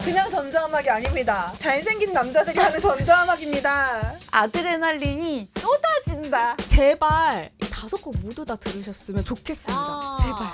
그냥 전자음악이 아닙니다. 잘생긴 남자들이 하는 전자음악입니다. 아드레날린이 쏟아진다. 제발 5곡 모두 다 들으셨으면 좋겠습니다. 제발.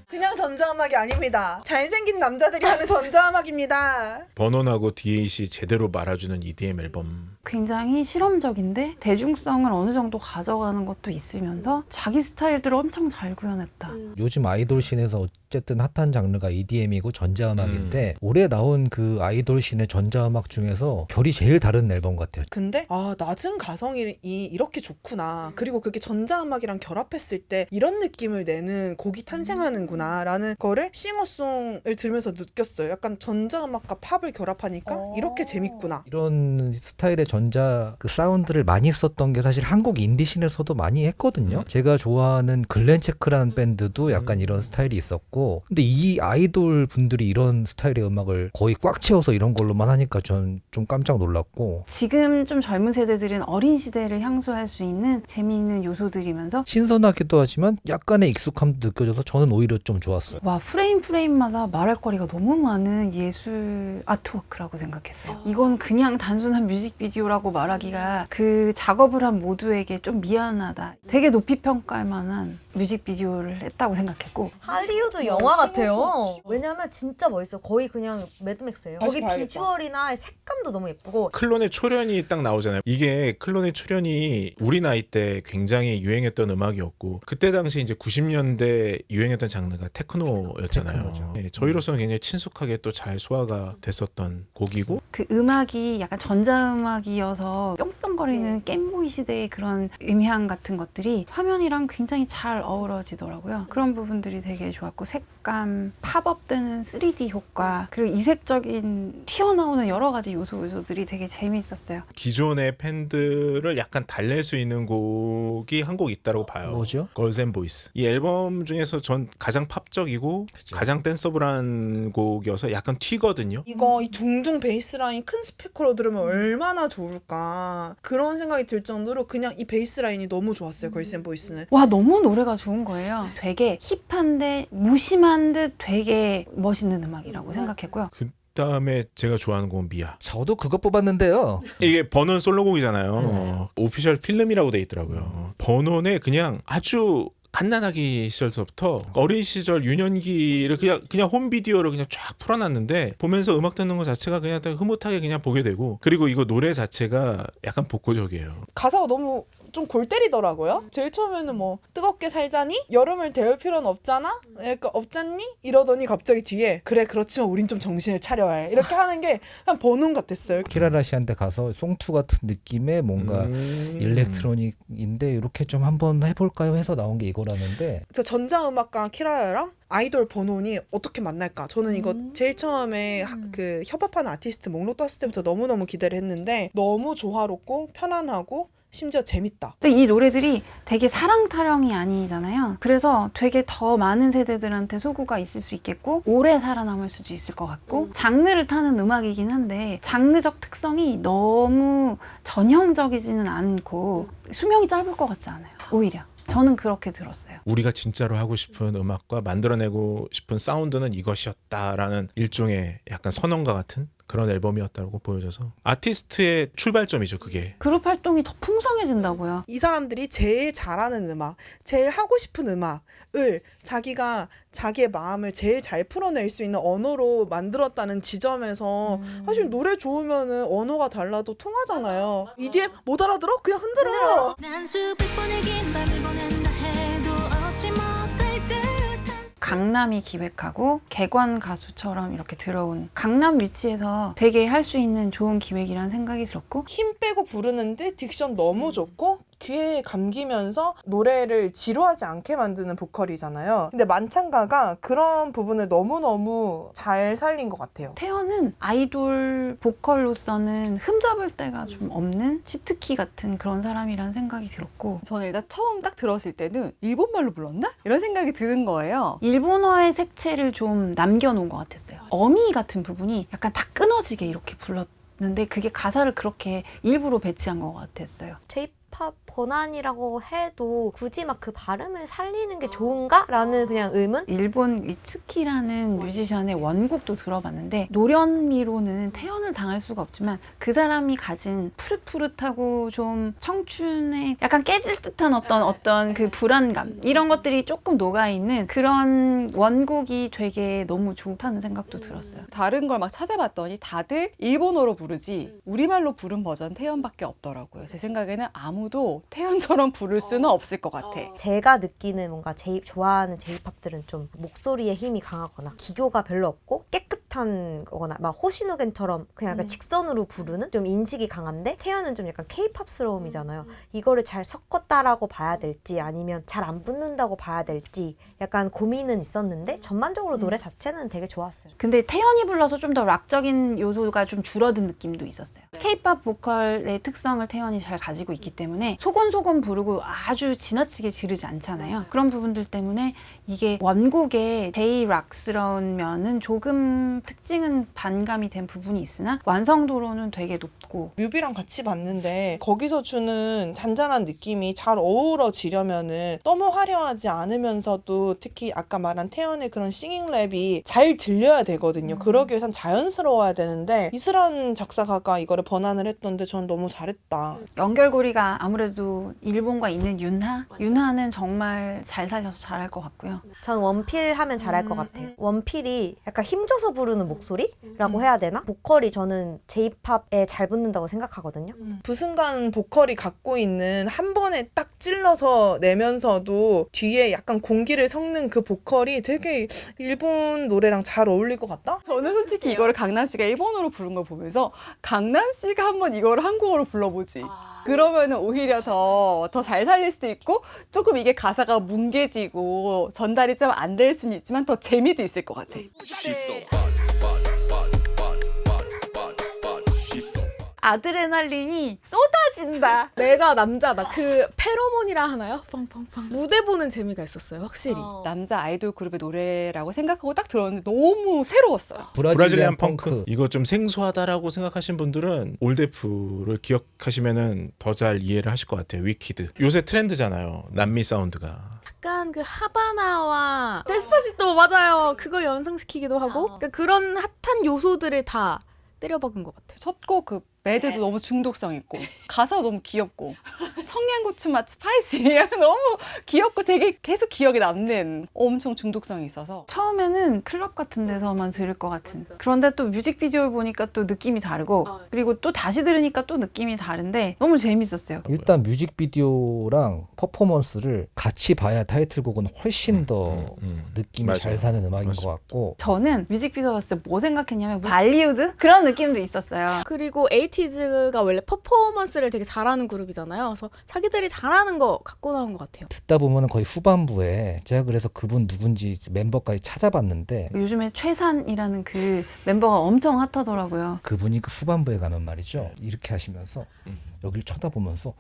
그냥 전자음악이 아닙니다. 잘생긴 남자들이 하는 전자음악입니다. 버논하고 D8이 제대로 말아주는 EDM 앨범. 굉장히 실험적인데 대중성을 어느 정도 가져가는 것도 있으면서 자기 스타일들을 엄청 잘 구현했다. 요즘 아이돌 씬에서 어쨌든 핫한 장르가 EDM이고 전자음악인데 올해 나온 그 아이돌 씬의 전자음악 중에서 결이 제일 다른 앨범 같아요. 근데 낮은 가성이 이렇게 좋구나. 그리고 그게 전자음악이랑 결합했을 때 이런 느낌을 내는 곡이 탄생하는구나 라는 거를 싱어송을 들으면서 느꼈어요. 약간 전자음악과 팝을 결합하니까 이렇게 재밌구나. 이런 스타일의 전자 그 사운드를 많이 썼던 게 사실 한국 인디씬에서도 많이 했거든요. 제가 좋아하는 글렌체크라는 밴드도 약간 이런 스타일이 있었고, 근데 이 아이돌 분들이 이런 스타일의 음악을 거의 꽉 채워서 이런 걸로만 하니까 전 좀 깜짝 놀랐고, 지금 좀 젊은 세대들은 어린 시대를 향수할 수 있는 재미있는 요소들이면서 신선하기도 하지만 약간의 익숙함도 느껴져서 저는 오히려 좀 좋았어요. 와, 프레임마다 말할 거리가 너무 많은 예술 아트워크라고 생각했어요. 이건 그냥 단순한 뮤직비디오라고 말하기가 그 작업을 한 모두에게 좀 미안하다. 되게 높이 평가할 만한 뮤직비디오를 했다고 생각했고, 할리우드 영화 같아요. 왜냐면 진짜 멋있어. 거의 그냥 매드맥스예요. 다시 거기 봐야겠다. 비주얼이나 색감도 너무 예쁘고. 클론의 초련이 딱 나오잖아요. 이게 클론의 초련이 우리 나이 때 굉장히 유행했던 음악이었고, 그때 당시 이제 90년대 유행했던 장르가 테크노였잖아요. 테크노죠. 네, 저희로서는 굉장히 친숙하게 또 잘 소화가 됐었던 곡이고, 그 음악이 약간 전자음악이어서 뿅뿅거리는 겜보이 시대의 그런 음향 같은 것들이 화면이랑 굉장히 잘 어우러지더라고요. 그런 부분들이 되게 좋았고, 색감, 팝업되는 3D 효과, 그리고 이색적인 튀어나오는 여러 가지 요소들이 되게 재미있었어요. 기존의 팬들을 약간 달랠 수 있는 곡이 한 곡 있다고 봐요. 뭐죠? 걸스 앤 보이스. 이 앨범 중에서 전 가장 팝적이고 가장 댄서블한 곡이어서 약간 튀거든요. 이거 이 둥둥 베이스라인 큰 스피커로 들으면 얼마나 좋을까 그런 생각이 들 정도로 그냥 이 베이스라인이 너무 좋았어요. 걸스 앤 보이스는. 와, 너무 노래가 좋은 거예요. 되게 힙한데 무심한 듯 되게 멋있는 음악이라고 생각했고요. 그 다음에 제가 좋아하는 곡은 미아. 저도 그거 뽑았는데요. 이게 버논 솔로곡이잖아요. 오피셜 필름이라고 돼 있더라고요. 버논의 그냥 아주 갓난아기 시절서부터 어린 시절 유년기를 그냥 홈비디오를 그냥 쫙 풀어놨는데, 보면서 음악 듣는 것 자체가 그냥 흐뭇하게 그냥 보게 되고, 그리고 이거 노래 자체가 약간 복고적이에요. 가사가 너무 좀 골 때리더라고요. 제일 처음에는 뭐 뜨겁게 살자니? 여름을 데울 필요는 없잖아? 약간 없잖니? 이러더니 갑자기 뒤에 그래 그렇지만 우린 좀 정신을 차려야 해. 이렇게 하는 게 그냥 버논 같았어요. 키라라 씨한테 가서 송투 같은 느낌의 뭔가 일렉트로닉인데 이렇게 좀 한번 해볼까요 해서 나온 게 이거라는데, 저 전자음악가 키라야랑 아이돌 버논이 어떻게 만날까? 저는 이거 제일 처음에 그 협업하는 아티스트 목록 떴을 때부터 너무너무 기대를 했는데 너무 조화롭고 편안하고 심지어 재밌다. 근데 이 노래들이 되게 사랑 타령이 아니잖아요. 그래서 되게 더 많은 세대들한테 소구가 있을 수 있겠고 오래 살아남을 수도 있을 것 같고, 장르를 타는 음악이긴 한데 장르적 특성이 너무 전형적이지는 않고 수명이 짧을 것 같지 않아요. 오히려 저는 그렇게 들었어요. 우리가 진짜로 하고 싶은 음악과 만들어내고 싶은 사운드는 이것이었다라는 일종의 약간 선언과 같은 그런 앨범이었다고 보여져서 아티스트의 출발점이죠, 그게. 그룹 활동이 더 풍성해진다고요. 이 사람들이 제일 잘하는 음악, 제일 하고 싶은 음악을 자기가 자기의 마음을 제일 잘 풀어낼 수 있는 언어로 만들었다는 지점에서 사실 노래 좋으면은 언어가 달라도 통하잖아요. EDM 못 알아들어? 그냥 흔들어. 난 수백 번의 긴 밤을 보낸다 해도 얻지 못할 듯한 강남이 기획하고 객관 가수처럼 이렇게 들어온 강남 위치에서 되게 할 수 있는 좋은 기획이라는 생각이 들었고, 힘 빼고 부르는데 딕션 너무 좋고 귀에 감기면서 노래를 지루하지 않게 만드는 보컬이잖아요. 근데 만찬가가 그런 부분을 너무너무 잘 살린 것 같아요. 태연은 아이돌 보컬로서는 흠잡을 데가 좀 없는 치트키 같은 그런 사람이라는 생각이 들었고, 저는 일단 처음 딱 들었을 때는 일본말로 불렀나? 이런 생각이 드는 거예요. 일본어의 색채를 좀 남겨놓은 것 같았어요. 어미 같은 부분이 약간 다 끊어지게 이렇게 불렀는데 그게 가사를 그렇게 일부러 배치한 것 같았어요. K-팝 번안이라고 해도 굳이 막 그 발음을 살리는 게 좋은가? 라는 그냥 의문? 일본 위츠키라는 뮤지션의 원곡도 들어봤는데 노련미로는 태연을 당할 수가 없지만 그 사람이 가진 푸릇푸릇하고 좀 청춘에 약간 깨질 듯한 어떤 그 불안감 이런 것들이 조금 녹아있는 그런 원곡이 되게 너무 좋다는 생각도 들었어요. 다른 걸 막 찾아봤더니 다들 일본어로 부르지 우리말로 부른 버전 태연밖에 없더라고요. 제 생각에는 아무도 태연처럼 부를 수는 없을 것 같아. 제가 느끼는 뭔가 좋아하는 J-팝들은 좀 목소리에 힘이 강하거나 기교가 별로 없고 깨끗한 거거나 막 호시노겐처럼 그냥 약간 직선으로 부르는 좀 인식이 강한데 태연은 좀 약간 K-팝스러움이잖아요. 이거를 잘 섞었다라고 봐야 될지 아니면 잘 안 붙는다고 봐야 될지 약간 고민은 있었는데 전반적으로 노래 자체는 되게 좋았어요. 근데 태연이 불러서 좀 더 락적인 요소가 좀 줄어든 느낌도 있었어요. K-팝 보컬의 특성을 태연이 잘 가지고 있기 때문에 소곤소곤 부르고 아주 지나치게 지르지 않잖아요. 그런 부분들 때문에 이게 원곡의 J-락스러운 면은 조금 특징은 반감이 된 부분이 있으나 완성도로는 되게 높고 뮤비랑 같이 봤는데 거기서 주는 잔잔한 느낌이 잘 어우러지려면은 너무 화려하지 않으면서도 특히 아까 말한 태연의 그런 싱잉 랩이 잘 들려야 되거든요. 그러기 위해선 자연스러워야 되는데 이슬한 작사가가 이거를 번안을 했던데 전 너무 잘했다. 연결고리가 아무래도 일본과 있는 윤하는 정말 잘 살려서 잘할 것 같고요. 전 원필 하면 잘할 것 같아요. 원필이 약간 힘줘서 부르는 목소리라고 해야 되나? 보컬이 저는 J-팝에 잘 붙는다고 생각하거든요. 부순간 보컬이 갖고 있는 한 번에 딱 찔러서 내면서도 뒤에 약간 공기를 섞는 그 보컬이 되게 일본 노래랑 잘 어울릴 것 같다? 저는 솔직히 이거를 강남 씨가 일본어로 부른 걸 보면서 강남 씨가 한번 이거를 한국어로 불러보지. 그러면은 오히려 더 잘 살릴 수도 있고 조금 이게 가사가 뭉개지고 전달이 좀 안 될 수는 있지만 더 재미도 있을 것 같아. 아드레날린이 쏟아진다. 내가 남자다. 그 페로몬이라 하나요? 팡팡팡. 무대 보는 재미가 있었어요. 확실히. 남자 아이돌 그룹의 노래라고 생각하고 딱 들었는데 너무 새로웠어요. 브라질리안 펑크. 이거 좀 생소하다라고 생각하신 분들은 올데프를 기억하시면은 더 잘 이해를 하실 것 같아요. 위키드. 요새 트렌드잖아요. 남미 사운드가. 약간 그 하바나와 데스파시토 맞아요. 그걸 연상시키기도 하고 그러니까 그런 핫한 요소들을 다 때려박은 것 같아요. 첫 곡 그 매드도 너무 중독성 있고 가사가 너무 귀엽고 청양고추 맛 스파이시 너무 귀엽고 되게 계속 기억에 남는 엄청 중독성이 있어서 처음에는 클럽 같은 데서만 들을 것 같은 그런데 또 뮤직비디오를 보니까 또 느낌이 다르고 그리고 또 다시 들으니까 또 느낌이 다른데 너무 재밌었어요. 일단 뮤직비디오랑 퍼포먼스를 같이 봐야 타이틀곡은 훨씬 더 느낌이 맞아요. 잘 사는 음악인 맞습니다. 것 같고 저는 뮤직비디오 봤을 때 뭐 생각했냐면 발리우드? 그런 느낌도 있었어요. 그리고 에이티즈가 원래 퍼포먼스를 되게 잘하는 그룹이잖아요. 그래서 자기들이 잘하는 거 갖고 나온 것 같아요. 듣다 보면 거의 후반부에 제가 그래서 그분 누군지 멤버까지 찾아봤는데 요즘에 최산이라는 그 멤버가 엄청 핫하더라고요. 그분이 그 후반부에 가면 말이죠 이렇게 하시면서 여길 쳐다보면서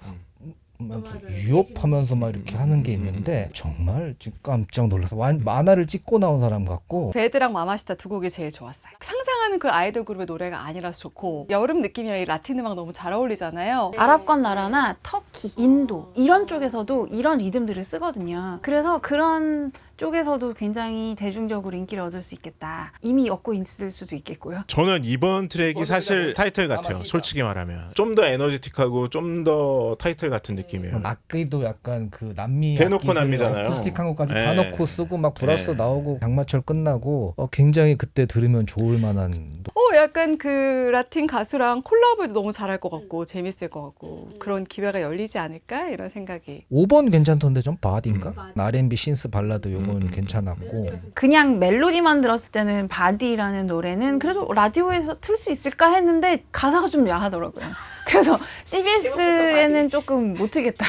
유혹하면서 막 이렇게 하는 게 있는데 정말 지금 깜짝 놀라서 만화를 찍고 나온 사람 같고 배드랑 마마시타 두 곡이 제일 좋았어요. 상상하는 그 아이돌 그룹의 노래가 아니라서 좋고 여름 느낌이랑 이 라틴 음악 너무 잘 어울리잖아요. 아랍권 나라나 터키, 인도 이런 쪽에서도 이런 리듬들을 쓰거든요. 그래서 그런 쪽에서도 굉장히 대중적으로 인기를 얻을 수 있겠다. 이미 얻고 있을 수도 있겠고요. 저는 이번 트랙이 사실 타이틀 같아요. 솔직히 말하면 좀 더 에너지틱하고 좀 더 타이틀 같은 느낌이에요. 악기도 약간 그 남미 대놓고 악기들 남미잖아요. 어쿠스틱한 것까지 네. 다 넣고 쓰고 막 브라스 네. 나오고 장마철 끝나고 굉장히 그때 들으면 좋을 만한 약간 그 라틴 가수랑 콜라보도 너무 잘할 것 같고 재밌을 것 같고 그런 기회가 열리지 않을까 이런 생각이. 5번 괜찮던데 좀 바디인가? R&B 신스 발라드 요건 괜찮았고 그냥 멜로디만 들었을 때는 바디라는 노래는 그래도 라디오에서 틀 수 있을까 했는데 가사가 좀 야하더라고요. 그래서 CBS에는 조금 못 틀겠다.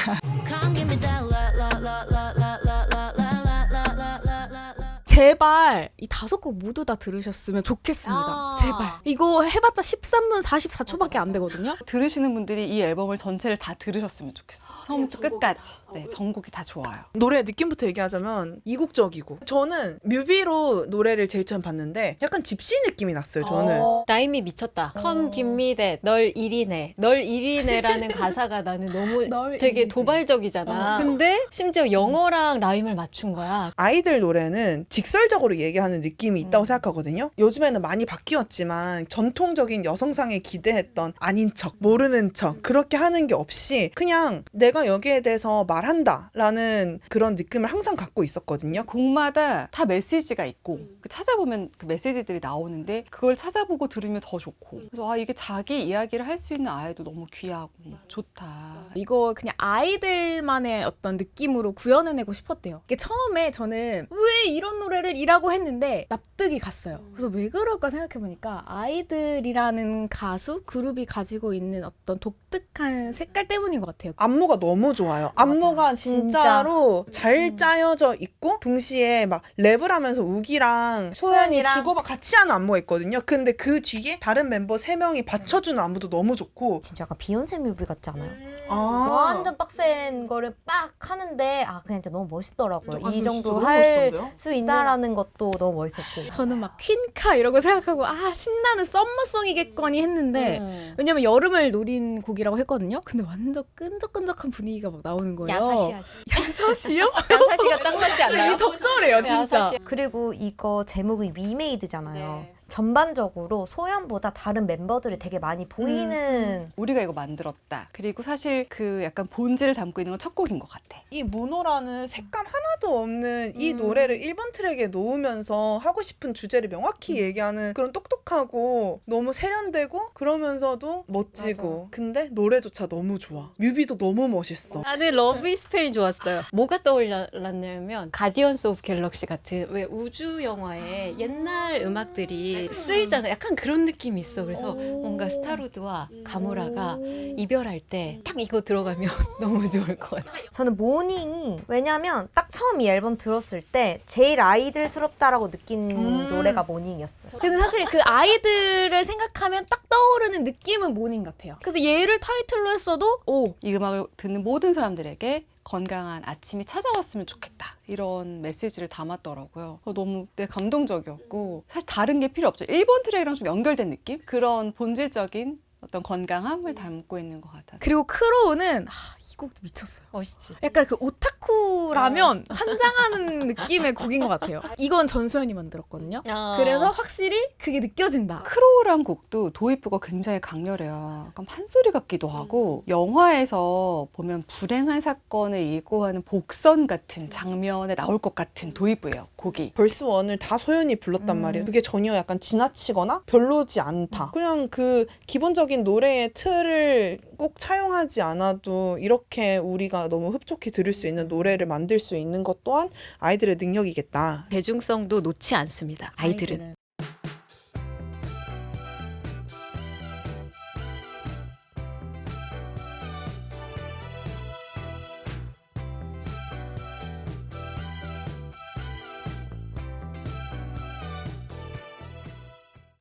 Come give me that la la la la la la la la la la la la la. 제발 이 5곡 모두 다 들으셨으면 좋겠습니다. 아. 제발. 이거 해봤자 13분 44초밖에 안 되거든요. 들으시는 분들이 이 앨범을 전체를 다 들으셨으면 좋겠어. 처음부터 끝까지. 네, 전곡이 다 좋아요. 노래 느낌부터 얘기하자면 이국적이고, 저는 뮤비로 노래를 제일 처음 봤는데 약간 집시 느낌이 났어요. 저는 라임이 미쳤다. Come give me that. 널 일이네. 널 일이네라는 가사가 나는 너무 널 되게 일이네. 도발적이잖아. 근데 심지어 영어랑 라임을 맞춘 거야. 아이들 노래는 직설적으로 얘기하는 느낌이 있다고 생각하거든요. 요즘에는 많이 바뀌었지만 전통적인 여성상에 기대했던 아닌 척, 모르는 척 그렇게 하는 게 없이 그냥 내가 여기에 대해서 말한다 라는 그런 느낌을 항상 갖고 있었거든요. 곡마다 다 메시지가 있고 그 찾아보면 그 메시지들이 나오는데 그걸 찾아보고 들으면 더 좋고, 그래서 아, 이게 자기 이야기를 할 수 있는 아이도 너무 귀하고 좋다. 이거 그냥 아이들만의 어떤 느낌으로 구현해내고 싶었대요. 이게 처음에 저는 왜 이런 노래를 이라고 했는데 납득이 갔어요. 그래서 왜 그럴까 생각해보니까 아이들이라는 가수, 그룹이 가지고 있는 어떤 독특한 색깔 때문인 것 같아요. 안무가 너무 좋아요. 안무가 진짜로 잘 짜여져 있고 동시에 막 랩을 하면서 우기랑 소연이 소연이랑 주고받 같이 하는 안무가 있거든요. 근데 그 뒤에 다른 멤버 3명이 받쳐주는 안무도 너무 좋고. 진짜 약간 비욘세 뮤비 같지 않아요? 아, 완전 빡센 거를 빡 하는데 그냥 진짜 너무 멋있더라고요. 아, 이 진짜 정도 너무 할 멋있던데요? 수 있다라는 것도 너무 멋있었고. 저는 막 퀸카 이러고 생각하고 신나는 썸머송이겠거니 했는데 왜냐면 여름을 노린 곡이라고 했거든요. 근데 완전 끈적끈적한 분위기가 막 나오는 거예요. 야사시하지. 야사시요? 야사시가 딱 맞지 않나요? 이게 적절해요 진짜. 야사시. 그리고 이거 제목이 위메이드잖아요. 네. 전반적으로 소연보다 다른 멤버들이 되게 많이 보이는 우리가 이거 만들었다. 그리고 사실 그 약간 본질을 담고 있는 건 첫 곡인 것 같아. 이 모노라는 색감 하나도 없는 이 노래를 1번 트랙에 놓으면서 하고 싶은 주제를 명확히 얘기하는 그런 똑똑하고 너무 세련되고 그러면서도 멋지고, 근데 노래조차 너무 좋아. 뮤비도 너무 멋있어. 나는 러브 이즈 페인 좋았어요. 뭐가 떠올랐냐면 가디언스 오브 갤럭시 같은 왜 우주 영화에 옛날 음악들이 쓰이잖아. 약간 그런 느낌이 있어. 그래서 뭔가 스타로드와 가모라가 이별할 때 딱 이거 들어가면 너무 좋을 것 같아. 저는 모닝이, 왜냐면 딱 처음 이 앨범 들었을 때 제일 아이들스럽다라고 느낀 노래가 모닝이었어요. 근데 사실 그 아이들을 생각하면 딱 떠오르는 느낌은 모닝 같아요. 그래서 얘를 타이틀로 했어도 이 음악을 듣는 모든 사람들에게 건강한 아침이 찾아왔으면 좋겠다, 이런 메시지를 담았더라고요. 너무 감동적이었고, 사실 다른 게 필요 없죠. 1번 트랙이랑 좀 연결된 느낌? 그런 본질적인 어떤 건강함을 담고 있는 것 같아서. 그리고 크로우는 이 곡도 미쳤어요. 멋있지. 약간 그 오타쿠라면 환장하는 느낌의 곡인 것 같아요. 이건 전소연이 만들었거든요. 그래서 확실히 그게 느껴진다. 크로우란 곡도 도입부가 굉장히 강렬해요. 약간 판소리 같기도 하고, 영화에서 보면 불행한 사건을 예고하는 복선 같은 장면에 나올 것 같은 도입부예요, 곡이. 벌스 1을 다 소연이 불렀단 말이에요. 그게 전혀 약간 지나치거나 별로지 않다. 그냥 그 기본적인 노래의 틀을 꼭 차용하지 않아도 이렇게 우리가 너무 흡족히 들을 수 있는 노래를 만들 수 있는 것 또한 아이들의 능력이겠다. 대중성도 놓지 않습니다. 아이들은.